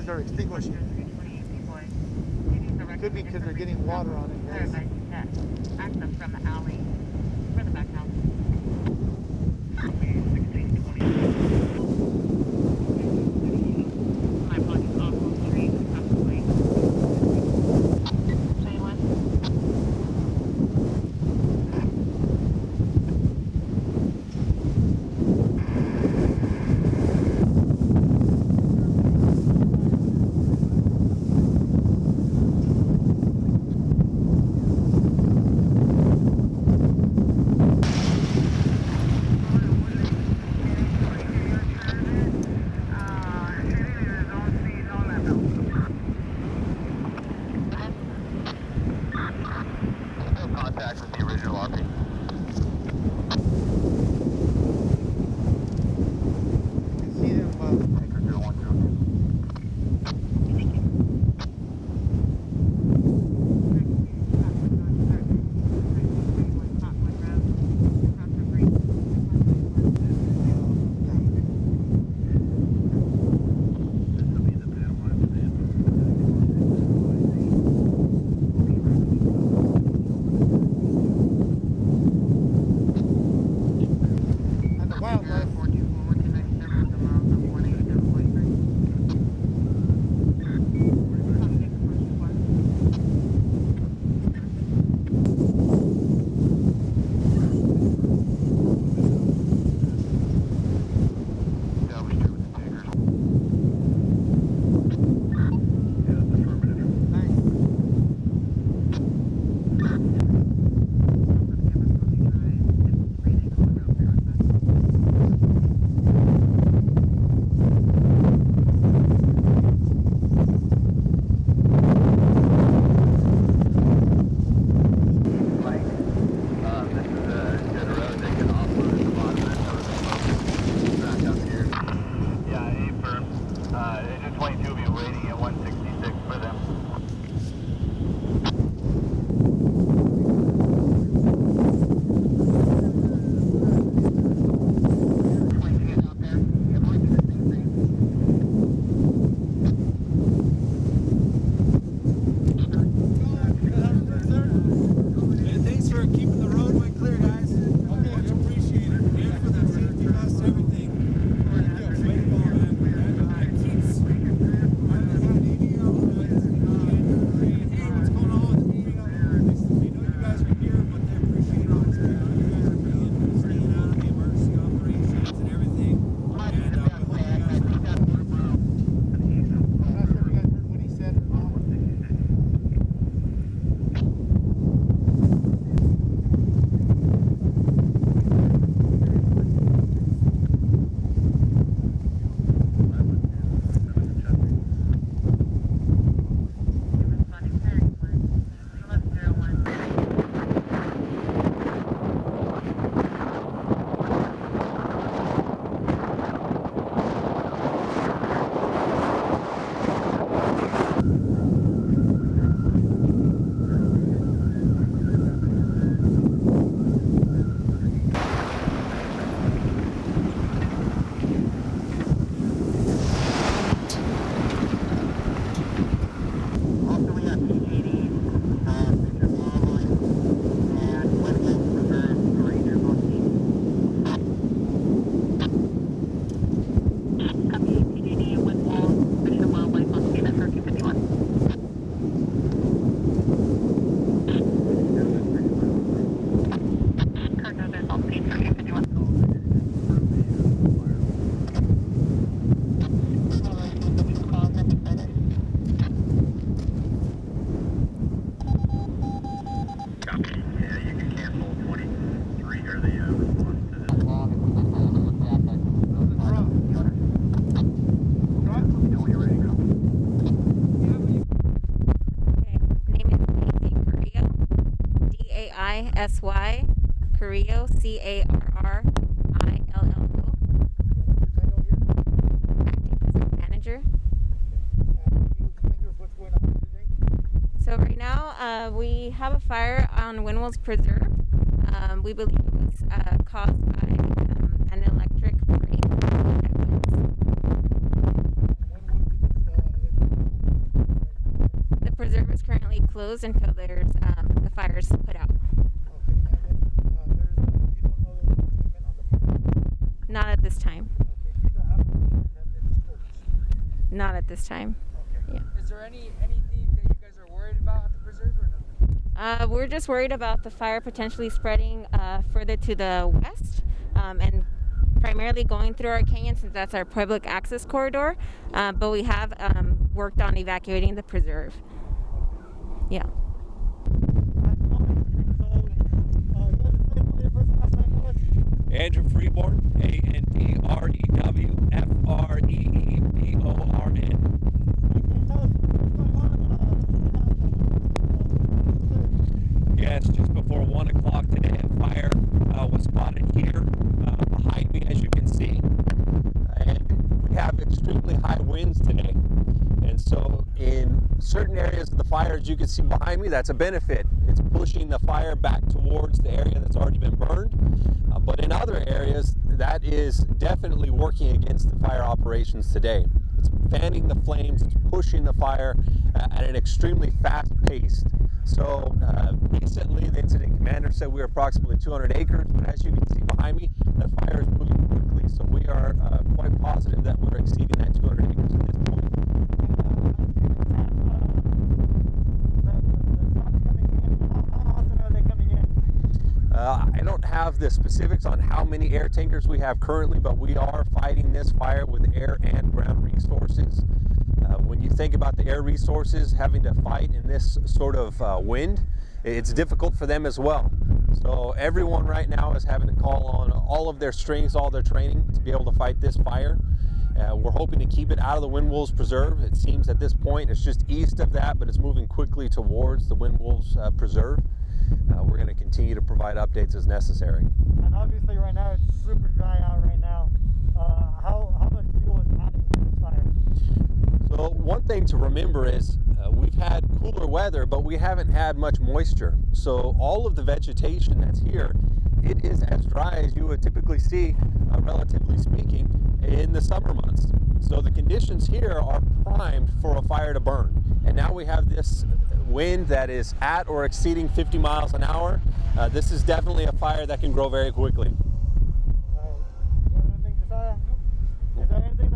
they're extinguishing it. Could be because they're getting water on it, guys. Access from the alley, for the back house. My apologies, off the street, across the way. Contact with the original RP. You can see them. Anchor 010. And the wildlife. Engine 22 will be waiting at 166 for them. Thanks for keeping the roadway clear, guys. Much appreciated. And for the safety vests, everything. Way to go, man. It keeps. I haven't had any of them saying, hey, what's going on with the meeting? They know you guys are here, but they appreciate all the stuff. You guys are being staying out of the emergency operations and everything. And we hope you guys are. I'm not sure if you guys heard what he said or not. SY, Carrillo, CARRILLO, acting president manager. So right now we have a fire on Windwells Preserve. We believe it was caused by an electric break at Windwells. closed until there's the fire's put out. Okay, and then you don't know the treatment on the fire? Not at this time. Okay, you don't have any that have been scoped? Not at this time. Okay. Yeah. Is there anything that you guys are worried about at the preserve or no? We're just worried about the fire potentially spreading further to the west and primarily going through our canyon since that's our public access corridor. But we have worked on evacuating the preserve. Yeah. Andrew Freeborn, ANDREBORN. Yes, just before 1 o'clock today, a fire was spotted here behind me, as you can see. And we have extremely high winds today. And so in certain areas of the fire, as you can see behind me, that's a benefit. It's pushing the fire back towards the area that's already been burned. But in other areas, that is definitely working against the fire operations today. It's fanning the flames, it's pushing the fire at an extremely fast pace. So recently, the incident commander said we were approximately 200 acres, but as you can see behind me, that fire is moving quickly. So we are quite positive that we're exceeding that 200 acres at this point. I don't have the specifics on how many air tankers we have currently, but we are fighting this fire with air and ground resources. When you think about the air resources having to fight in this sort of wind, it's difficult for them as well. So everyone right now is having to call on all of their strengths, all their training to be able to fight this fire. We're hoping to keep it out of the Wind Wolves Preserve. It seems at this point it's just east of that, but it's moving quickly towards the Wind Wolves Preserve. We're going to continue to provide updates as necessary. And obviously right now it's super dry out right now. How much fuel is adding to this fire? So one thing to remember is we've had cooler weather, but we haven't had much moisture. So all of the vegetation that's here, it is as dry as you would typically see, relatively speaking, in the summer months. So the conditions here are primed for a fire to burn. And now we have this wind that is at or exceeding 50 miles an hour. This is definitely a fire that can grow very quickly. You have anything, Josiah? Is there anything